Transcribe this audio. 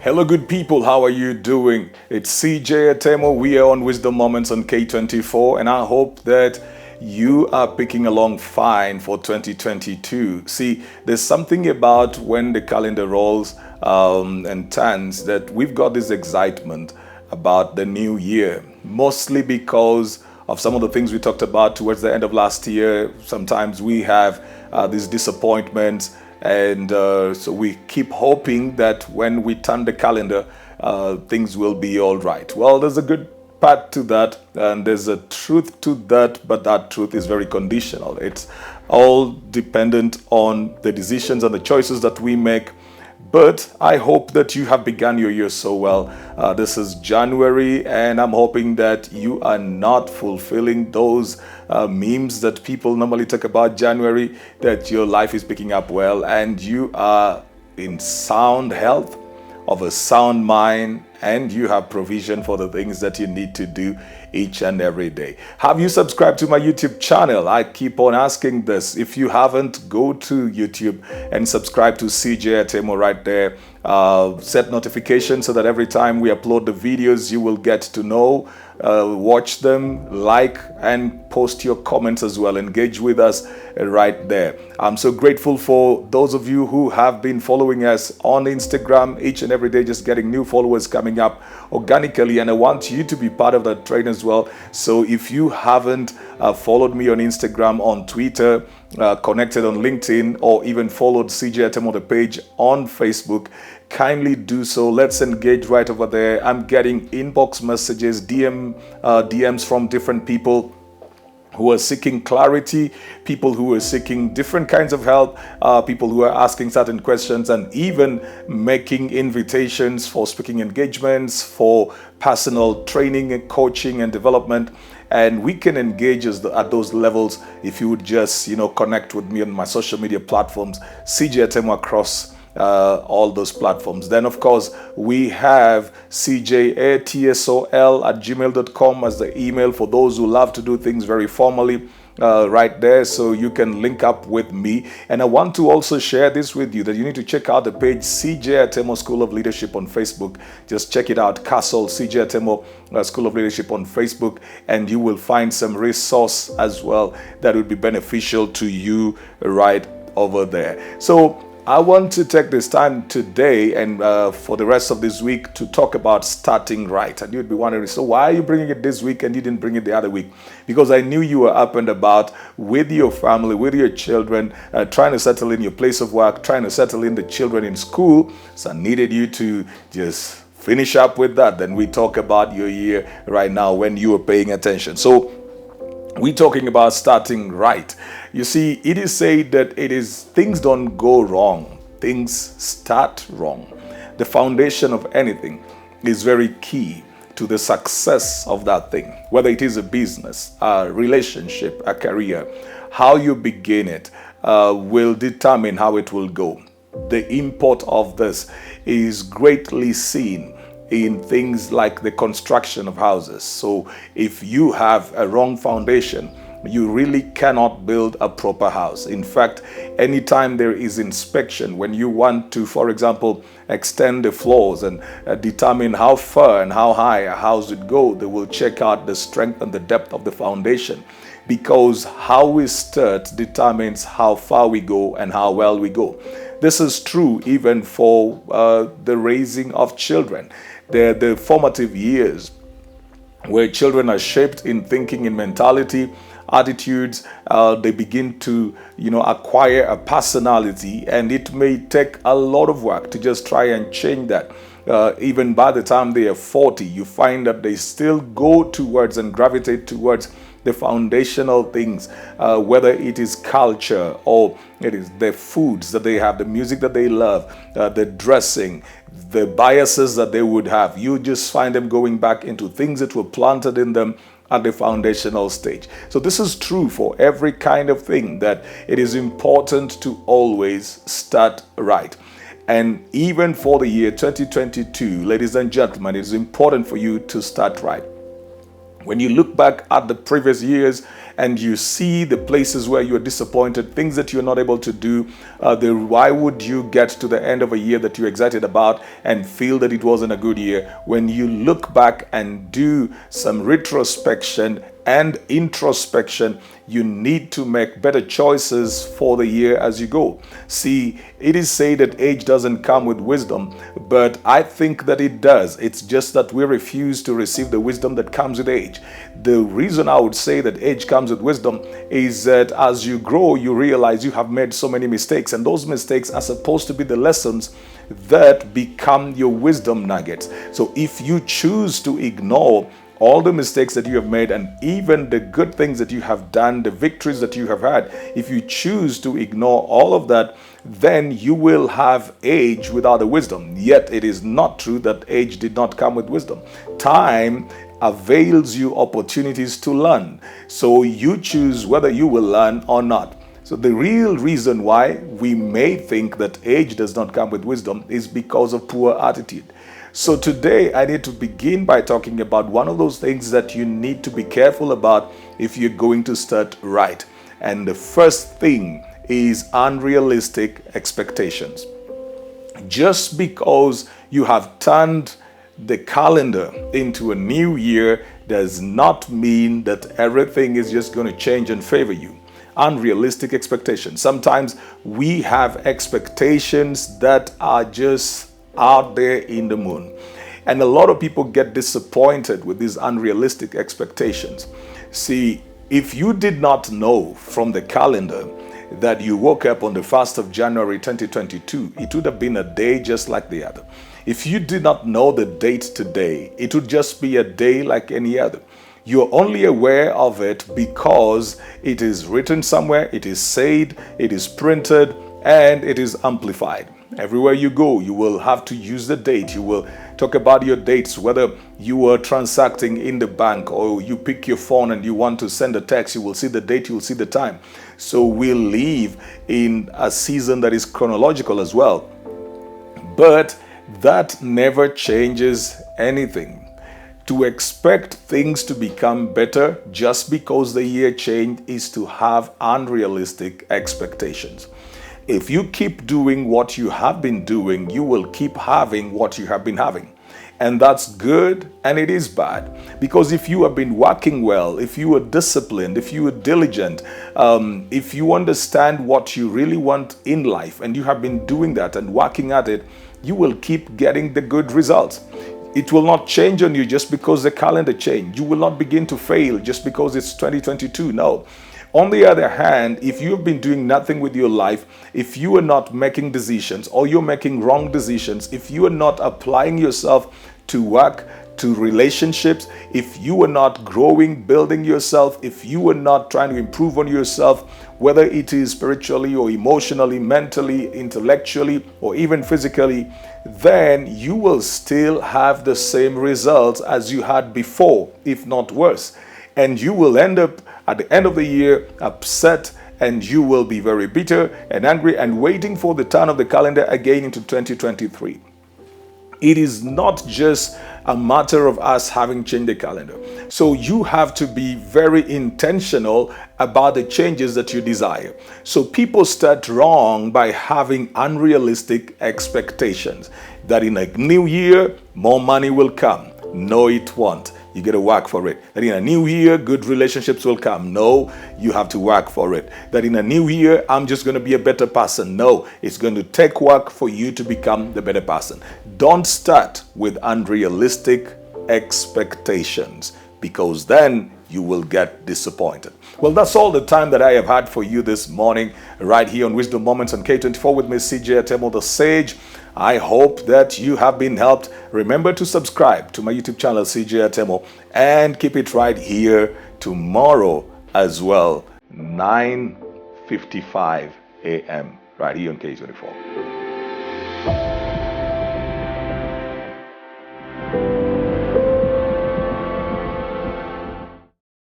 Hello, good people. How are you doing? It's CJ Atemo. We are on Wisdom Moments on K24, and I hope that you are picking along fine for 2022. See, there's something about when the calendar rolls and turns that we've got this excitement about the new year, mostly because of some of the things we talked about towards the end of last year. Sometimes we have these disappointments, and so we keep hoping that when we turn the calendar, things will be all right. Well, there's a good part to that, and there's a truth to that, but that truth is very conditional. It's all dependent on the decisions and the choices that we make. But I hope that you have begun your year so well. This is January, and I'm hoping that you are not fulfilling those memes that people normally talk about January, that your life is picking up well and you are in sound health, of a sound mind, and you have provision for the things that you need to do each and every day. Have you subscribed to my YouTube channel? I keep on asking this. If you haven't, go to YouTube and subscribe to CJ Atemo right there. Set notifications so that every time we upload the videos, you will get to know, watch them, like, and post your comments as well. Engage with us right there. I'm so grateful for those of you who have been following us on Instagram each and every day, just getting new followers coming up organically, and I want you to be part of that train as well. So if you haven't followed me on Instagram, on Twitter, connected on LinkedIn, or even followed CJ Atemo the page on Facebook, kindly do so. Let's engage right over there. I'm getting inbox messages, DMs from different people who are seeking clarity, people who are seeking different kinds of help, people who are asking certain questions, and even making invitations for speaking engagements, for personal training and coaching and development. And we can engage at those levels if you would just, connect with me on my social media platforms, CJ Atemo across all those platforms. Then, of course, we have cjatsol@gmail.com as the email for those who love to do things very formally. Right there, so you can link up with me. And I want to also share this with you, that you need to check out the page CJ Atemo School of Leadership on Facebook. Just check it out, Castle CJ Atemo School of Leadership on Facebook, and you will find some resource as well that would be beneficial to you right over there. So I want to take this time today and for the rest of this week to talk about starting right. And you'd be wondering, so why are you bringing it this week and you didn't bring it the other week? Because I knew you were up and about with your family, with your children, trying to settle in your place of work, trying to settle in the children in school. So I needed you to just finish up with that. Then we talk about your year right now when you were paying attention. So we're talking about starting right. You see, it is said that things don't go wrong, things start wrong. The foundation of anything is very key to the success of that thing, whether it is a business, a relationship, a career. How you begin it will determine how it will go. The import of this is greatly seen in things like the construction of houses. So if you have a wrong foundation, you really cannot build a proper house. In fact, anytime there is inspection, when you want to, for example, extend the floors and determine how far and how high a house would go, they will check out the strength and the depth of the foundation, because how we start determines how far we go and how well we go. This is true even for the raising of children. The formative years where children are shaped in thinking, in mentality, attitudes. They begin to, acquire a personality, and it may take a lot of work to just try and change that. Even by the time they are 40, you find that they still go towards and gravitate towards the foundational things, whether it is culture or it is the foods that they have, the music that they love, the dressing, the biases that they would have. You just find them going back into things that were planted in them at the foundational stage. So this is true for every kind of thing, that it is important to always start right. And even for the year 2022, ladies and gentlemen, it is important for you to start right. When you look back at the previous years and you see the places where you're disappointed, things that you're not able to do, why would you get to the end of a year that you're excited about and feel that it wasn't a good year? When you look back and do some retrospection and introspection, you need to make better choices for the year as you go. See, it is said that age doesn't come with wisdom, but I think that it does. It's just that we refuse to receive the wisdom that comes with age. The reason I would say that age comes with wisdom is that as you grow, you realize you have made so many mistakes, and those mistakes are supposed to be the lessons that become your wisdom nuggets. So if you choose to ignore all the mistakes that you have made and even the good things that you have done, the victories that you have had, if you choose to ignore all of that, then you will have age without the wisdom. Yet it is not true that age did not come with wisdom. Time avails you opportunities to learn. So you choose whether you will learn or not. So the real reason why we may think that age does not come with wisdom is because of poor attitude. So today I need to begin by talking about one of those things that you need to be careful about if you're going to start right. And the first thing is unrealistic expectations. Just because you have turned the calendar into a new year does not mean that everything is just going to change and favor you. Unrealistic expectations. Sometimes we have expectations that are just out there in the moon. And a lot of people get disappointed with these unrealistic expectations. See, if you did not know from the calendar that you woke up on the 1st of January 2022, it would have been a day just like the other. If you did not know the date today, it would just be a day like any other. You're only aware of it because it is written somewhere, it is said, it is printed, and it is amplified. Everywhere you go, you will have to use the date. You will talk about your dates, whether you are transacting in the bank or you pick your phone and you want to send a text, you will see the date, you will see the time. So we live in a season that is chronological as well. But that never changes anything. To expect things to become better just because the year changed is to have unrealistic expectations. If you keep doing what you have been doing, you will keep having what you have been having. And that's good and it is bad. Because if you have been working well, if you are disciplined, if you are diligent, if you understand what you really want in life and you have been doing that and working at it, you will keep getting the good results. It will not change on you just because the calendar changed. You will not begin to fail just because it's 2022. No. On the other hand, if you've been doing nothing with your life, if you are not making decisions or you're making wrong decisions, if you are not applying yourself to work, to relationships, if you are not growing, building yourself, if you are not trying to improve on yourself, whether it is spiritually or emotionally, mentally, intellectually, or even physically, then you will still have the same results as you had before, if not worse. And you will end up at the end of the year upset, and you will be very bitter and angry and waiting for the turn of the calendar again into 2023. It is not just a matter of us having changed the calendar. So you have to be very intentional about the changes that you desire. So people start wrong by having unrealistic expectations that in a new year, more money will come. No, it won't. You got to work for it. That in a new year, good relationships will come. No, you have to work for it. That in a new year, I'm just going to be a better person. No, it's going to take work for you to become the better person. Don't start with unrealistic expectations, because then you will get disappointed. Well, that's all the time that I have had for you this morning, right here on Wisdom Moments on K24 with me, CJ Atemo, the Sage. I hope that you have been helped. Remember to subscribe to my YouTube channel, CJ Atemo, and keep it right here tomorrow as well, 9:55 a.m. right here on K24.